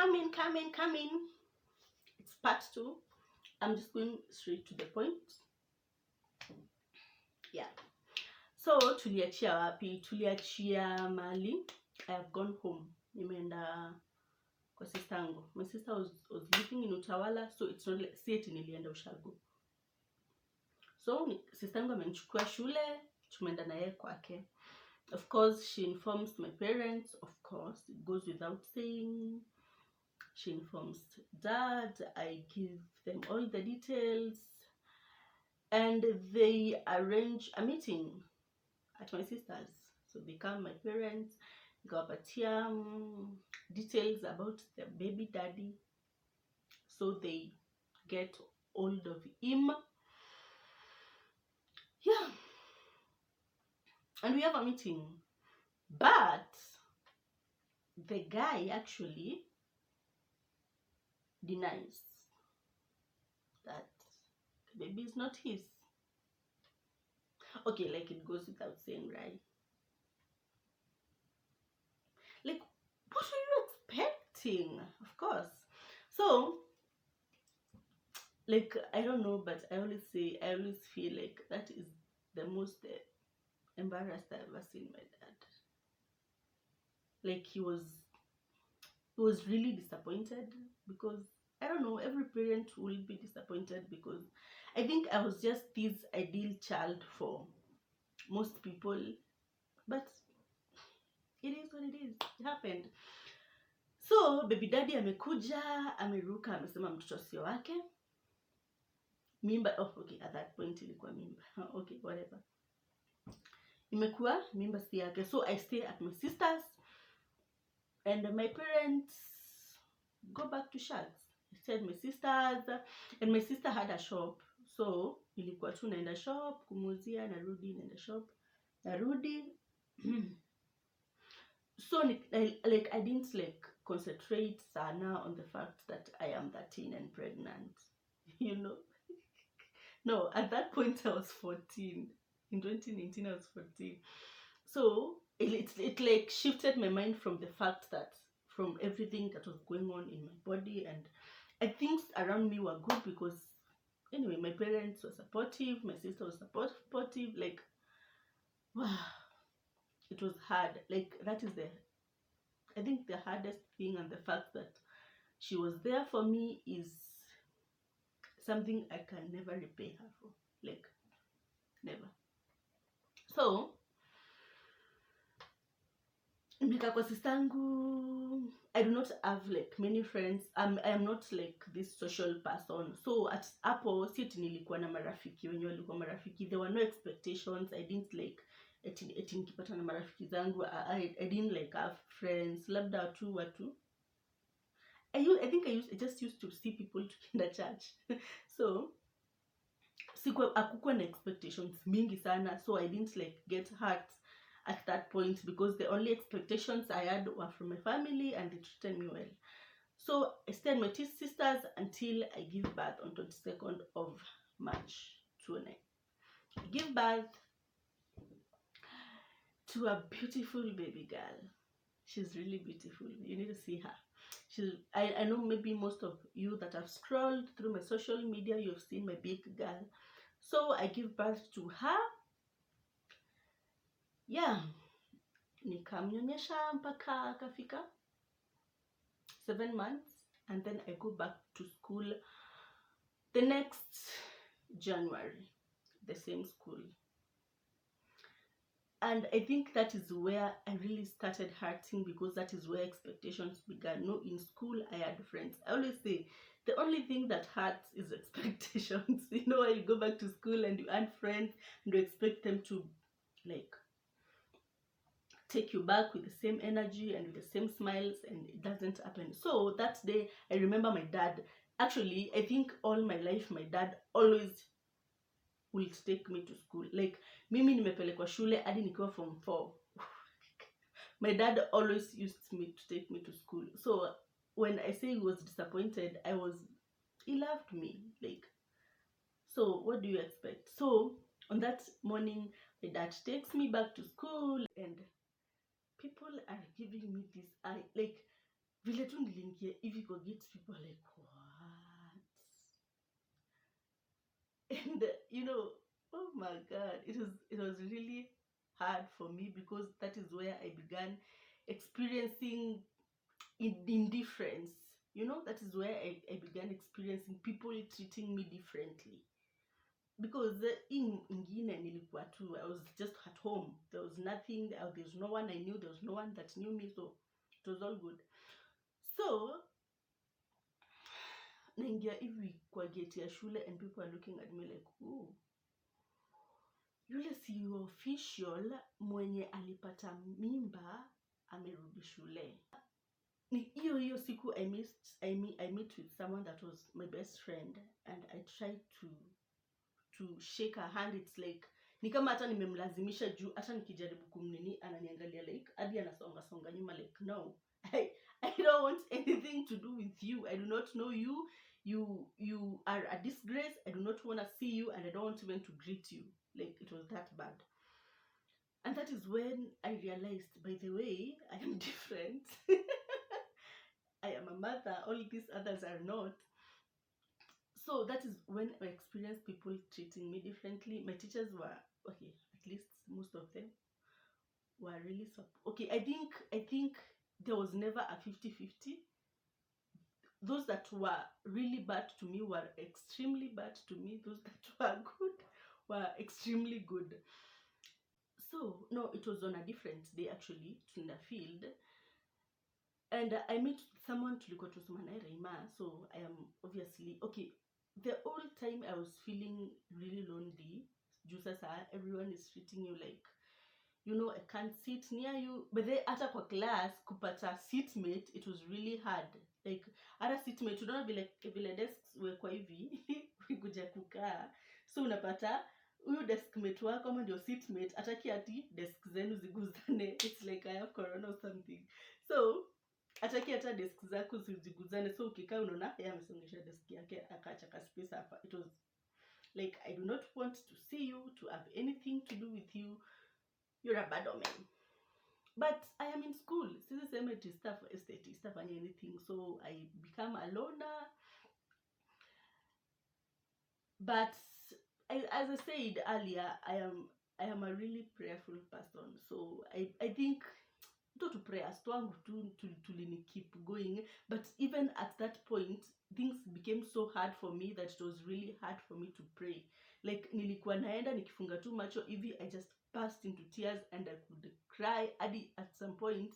coming. It's part 2. I'm just going straight to the point. Yeah. So tuliachia wapi? Tuliachia mali. I have gone home. Nimeenda kwa sister yangu. My sister was living in Utawala, so it's not like see nilienda Ushago. So sister yangu amenichukua shule, tumeenda na yeye kwake. Of course, she informs my parents. Of course, it goes without saying. She informs dad. I give them all the details. And they arrange a meeting at my sister's. So they come, my parents, nikawapatia details about the baby daddy. So they get hold of him. Yeah. And we have a meeting. But the guy actually denies that the baby is not his. Okay, like it goes without saying, right? Like, what were you expecting? Of course. So, like, I don't know, but I always feel like that is the most embarrassed I've ever seen my dad. Like, he was really disappointed because I don't know, every parent will be disappointed because I think I was just this ideal child for most people, but it is what it is. It happened. So baby daddy amekuja, ameruka, amesema mtoto sio wake. Mimba, oh okay, at that point ilikuwa mimba. Okay, whatever. Imekuwa mimba si yake. So I stay at my sister's and my parents go back to Shags. I stayed at my sister's and my sister had a shop. So ilikuwa tu naenda shop, kumuzia, narudi, naenda shop, narudi. So like I didn't like concentrate sana on the fact that I am 13 and pregnant, you know. No, at that point I was 14. In 2019 I was 14. So it like shifted my mind from the fact that from everything that was going on in my body, and things around me were good because anyway my parents were supportive, my sister was supportive. Like wow, it was hard. Like that is I think the hardest thing, and the fact that she was there for me is something I can never repay her for. Like never. So nika kwa sistangu, I do not have like many friends. I am not like this social person. So at Apple sit nilikuwa na marafiki wenye walikuwa marafiki. There were no expectations. I didn't like eti nikipata na marafiki zangu. I didn't like have friends. Labda watu. I just used to see people tukienda church. So hakukuwa na expectations mingi sana. So I didn't like get hurt at that point because the only expectations I had were from my family and they treated me well. So I stayed with my sisters until I give birth on 22nd of March 2009. I give birth to a beautiful baby girl. She's really beautiful. You need to see her. I know maybe most of you that have scrolled through my social media, you've seen my big girl. So I give birth to her. Yeah. Nikamnyonyesha mpaka akafika 7 months, and then I go back to school the next January, the same school. And I think that is where I really started hurting because that is where expectations began. No, in school I had friends. I always say the only thing that hurts is expectations. You know, you go back to school and you add friends and you expect them to like take you back with the same energy and with the same smiles, and it doesn't happen. So that day I remember my dad, actually I think all my life my dad always will take me to school. Like mimi nimepelekwa shule hadi nikiwa form 4. My dad always used to take me to school. So when I say he was disappointed, he loved me. Like, so what do you expect? So on that morning my dad takes me back to school and people are giving me this eye. Like vile tu niliingia hivi kwa gate, people are like, what? And you know, oh my god, it was really hard for me, because that is where I began experiencing indifference. You know, that is where I began experiencing people treating me differently. Because ingine nilikuwa tu, I was just at home, there was nothing, there was no one I knew, there was no one that knew me, so it was all good. So naingia hivi kwa gate ya shule and people are looking at me like, ooh, yule si official mwenye alipata mimba amerudi shule. Ni hiyo siku I met with someone that was my best friend, and I tried to shake her hand. It's like ni kama hata nimemlazimisha juu hata nikijaribu kumnini ananiangalia like hadi anasonga nyuma like, no, I don't want anything to do with you. I do not know you. You are a disgrace. I do not want to see you, and I don't want even to greet you. Like, it was that bad. And that is when I realized, by the way, I am different. I am a mother. All these others are not. So that is when I experienced people treating me differently. My teachers were, okay, at least most of them were really okay. I think there was never a 50-50. Those that were really bad to me were extremely bad to me. Those that were good were extremely good. So no, it was on a different day actually, in the field. And I met someone tulikuwa tusoma naye Reima. So I am obviously, okay, the whole time I was feeling really lonely. Juu sasa everyone is treating you like, you know, I can't sit near you. But then hata kwa class kupata seatmate, it was really hard. Like hata seatmate unaona vile desks wekwa hivi kuja kukaa. So unapata huyu deskmate wako ama ndio seatmate ataki ati desk zenu ziguzane. It's like I have corona or something. So ataki hata desk zako ziguzane. So ukikaa unaona yeye amesongesha desk yake akaacha ka space hapa. It was like, I do not want to see you, to have anything to do with you. You're a bad omen. But I am in school. Sisi sema eti stuff anything. So I become a loner. But as I said earlier, I am a really prayerful person. So I think to prayers twangu to keep going. But even at that point, things became so hard for me that it was really hard for me to pray. Like nilikuwa naenda nikifunga tu macho hivi, I just burst into tears and I could cry at some point.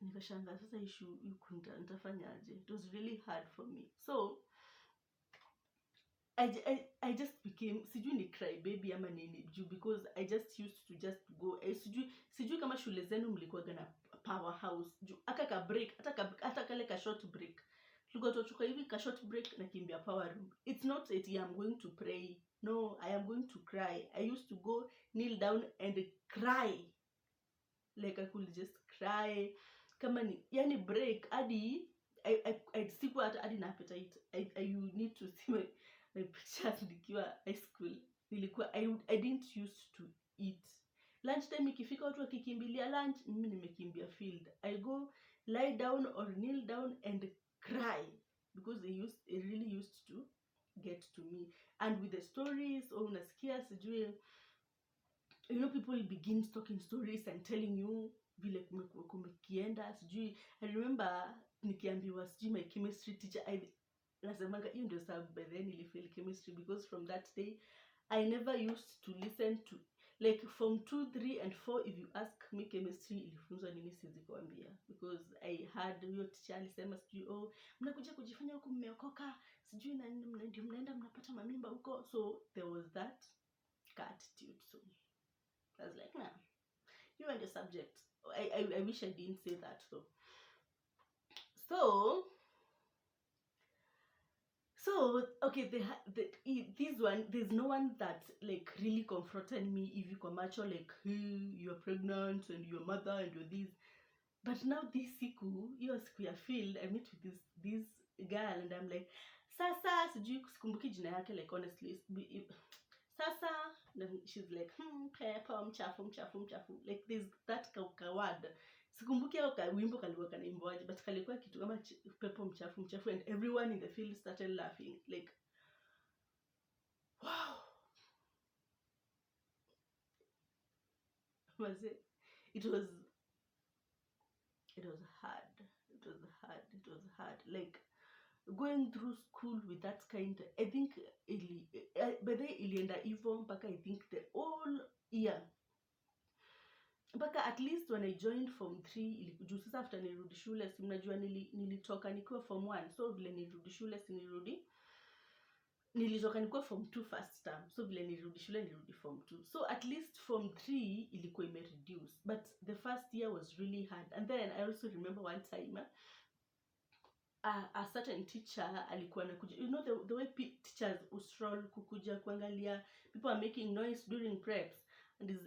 Nikashanga sasa issue nitafanyaje. It was really hard for me. So I just became, sijui ni cry baby ama nini juu, because I just used to just go, sijui kama shule zenu mlikuwa na powerhouse juu aka break hata kale ka short break tulikuwa tuchukua hivi ka short break na kimbia power room. It's not that I am going to pray, no, I am going to cry. I used to go kneel down and cry, like I could just cry kama ni yani break hadi I siku hadi na appetite. You need to see my pictures nikiwa high school. Nilikuwa I didn't used to eat. Lunch time ikifika watu wakikimbilia lunch, mimi nimekimbia field. I go lie down or kneel down and cry, because it really used to get to me. And with the stories, unasikia sijui, you know, people begin talking stories and telling you vile kumekienda sijui. I remember nikiambiwa sijui my chemistry teacher, nasemanga hiyo ndio sababu by then nilifail chemistry, because from that day I never used to listen to, like from 2, 3 and 4, if you ask me chemistry ilifunzwa nini siwezi kuambia, because I had huyo teacher alisema sijui mnakuja kujifanya huko mmeokoka sijui na ndio mnaenda mnapata mamimba huko. So there was that attitude. So I was like, nah, you and your subject. I wish I didn't say that though. So okay, this one, there's no one that like really confronted me hivi kwa macho like, hey, you're pregnant and you're mother and you're this. But now this siku ya field, I met with this girl and I'm like, sasa sijui sikumbuki jina yake, like honestly sasa, then she's like, pepo mchafu, like there's that word sikumbuki au wimbo kalikuwa kanaimbaje, but kalikuwa kitu kama pepo mchafu, and everyone in the field started laughing. Like, wow. It was hard. Like, going through school with that kind, I think by the ilienda hivyo mpaka I think the whole year, mpaka at least when I joined form 3 juu sasa after nirudi shule, si mnajua nilitoka nikiwa form 1, so vile nirudi shule nilitoka nikiwa form 2 first term, so vile nirudi shule nirudi form 2, so at least form 3 ilikuwa imereduce, but the first year was really hard. And then I also remember one time a certain teacher alikuwa anakuja, you know the way teachers ustroll kukuja kuangalia people are making noise during preps,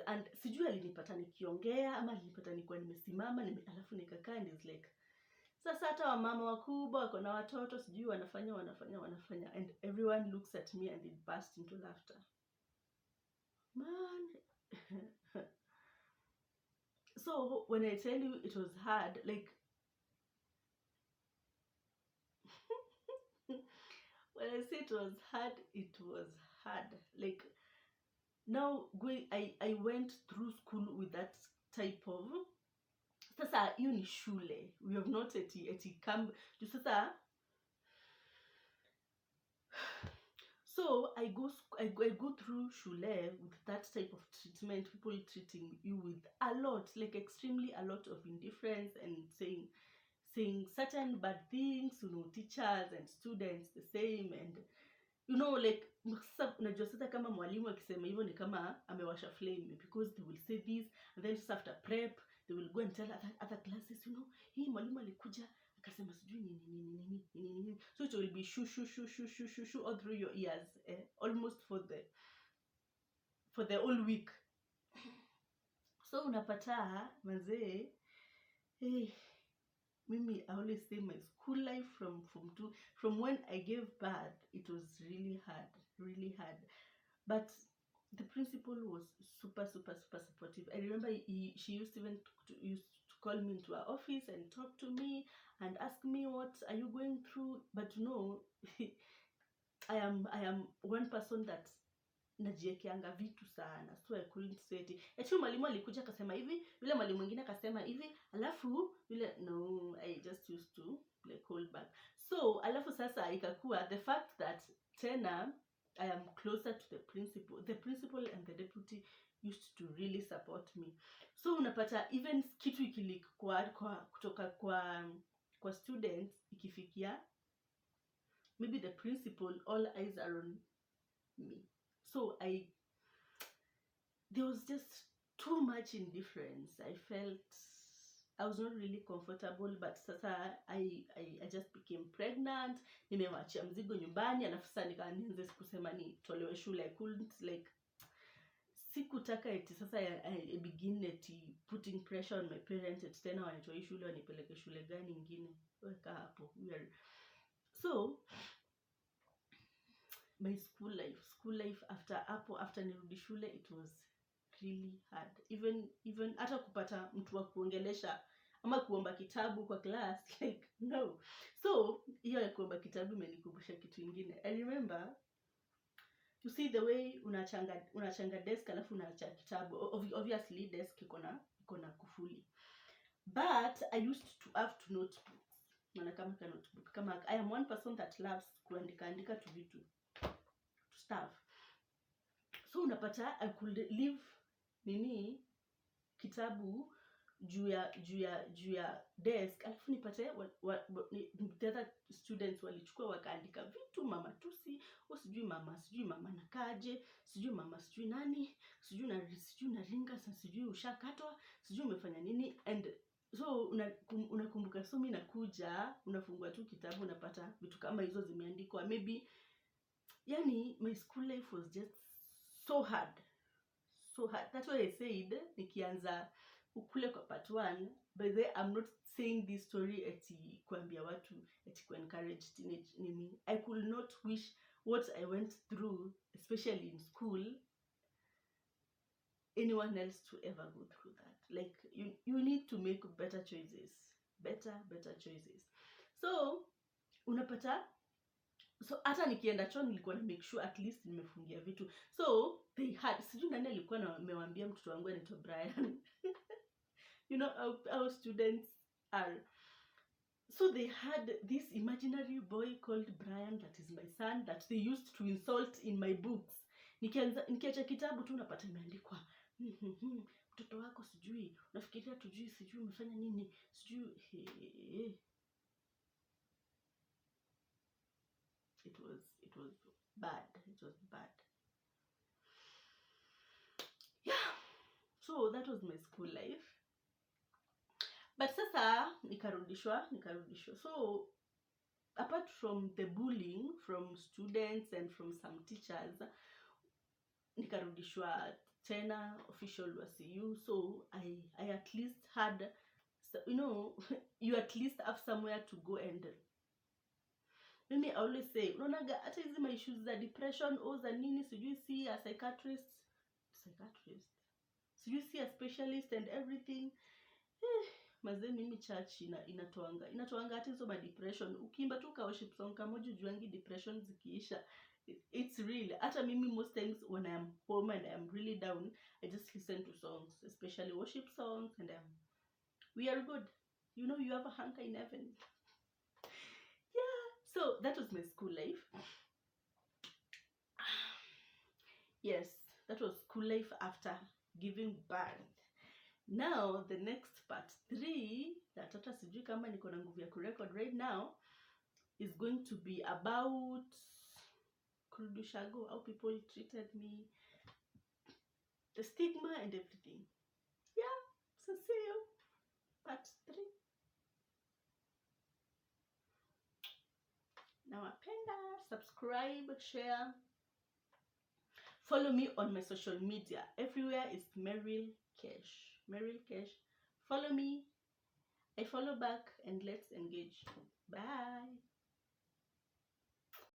and sijui alinipata nikiongea ama alinipata nilikuwa nimesimama alafu nikakaa, and is like, sasa hata wamama wakubwa wako na watoto sijui wanafanya, and everyone looks at me and it burst into laughter, man. So when I tell you it was hard, like when I say it was hard. Like, now I went through school with that type of, sasa hiyo ni shule, we have not eti come to sasa. So I go through shule with that type of treatment, people treating you with a lot, like extremely a lot of indifference, and saying certain bad things, you know, teachers and students the same, and you know, like, unajua sasa kama mwalimu akisema hivyo ni kama amewasha flame, because they will say this, and then just after prep they will go and tell other classes, you know, hii mwalimu alikuja akasema sijui nini, so it will be shoo all through your ears, almost for the whole week. So unapata mazee, mimi, I always say my school life from when I gave birth, it was really hard, but the principal was super supportive. I remember she used even to call me into her office and talk to me and ask me, what are you going through? But no, I am one person that najiekeanga vitu sana, so I couldn't say it. Eti mwalimu alikuja akasema hivi, yule mwalimu mwingine akasema hivi, alafu yule, no, I just used to like hold back. So alafu sasa ikakuwa the fact that tena I am closer to the principal and the deputy used to really support me. So unapata even kitu ikilik kutoka kwa students ikifikia maybe the principal, all eyes are on me. So there was just too much indifference. I felt I was not really comfortable, but sasa I just became pregnant, nimewachia mzigo nyumbani, alafu sasa nikaanza kusema nitolewe shule. I couldn't, like, sikutaka eti sasa I begin eti putting pressure on my parents eti tena wanitoe shule wanipeleke shule gani nyingine, weka hapo. So my school life after nirudi shule, it was really hard. Even hata kupata mtu wa kuongelesha ama kuomba kitabu kwa class, like, no. So hiyo ya kuomba kitabu imenikumbusha kitu kingine. I remember, you see the way unachanga desk alafu unaacha kitabu, obviously desk iko na kufuli, but I used to have to notebooks, maana kama notebook, kama I am one person that loves kuandika tu vitu stuff. So unapata I could leave kitabu juu ya desk, alafu nipate the other students walichukua wakaandika vitu, mama tusi, sijui mama nakaje, sijui mama sijui nani, sijui na ringa, sijui ushakatwa, sijui umefanya nini. And so unakumbuka, so mimi nakuja, unafungua tu kitabu unapata vitu kama hizo zimeandikwa. Maybe, yani, my school life was just so hard. That's why I said nikianza ukule kwa part 1, by the way, I'm not saying this story eti kuambia watu eti ku encourage teenage nini. I could not wish what I went through, especially in school, anyone else to ever go through that. like you need to make better choices, better choices. So unapata, so hata nikienda choo nilikuwa na make sure at least nimefungia vitu. So they had, sijui nani alikuwa na amewambia mtoto wangu anaitwa Brian you know how students are. So they had this imaginary boy called Brian, that is my son, that they used to insult in my books. Nikiacha kitabu tu napata imeandikwa mtoto wako sijui unafikiria tujui sijui umefanya nini sijui. It was bad. It was bad. Yeah. So that was my school life. But sasa nikarudishwa. So apart from the bullying from students and from some teachers, nikarudishwa tena official WCU. So I at least had, you know, you at least have somewhere to go. And mimi I always say, unaonaga hata hizi my issues za depression au za nini, sijui see a psychiatrist, sijui see a specialist and everything. Mazee mimi church inatoanga hata hizo ma depression. Ukiimba tu ka worship song kamoja juangi depression zikiisha. It's real. Hata mimi most times when I am home and I am really down, I just listen to songs, especially worship songs, and we are good. You know, you have a hunger in heaven. Yeah. So that was my school life. Yes, that was school life after giving birth. Now the next part 3 that hata sijui kama niko na nguvu ya kurecord right now is going to be about kurudishago, how people treated me, the stigma and everything. Yeah, so see you part 3. Nawapenda, subscribe, share, follow me on my social media. Everywhere is Meryl Cash. Follow me, I follow back, and let's engage. Bye.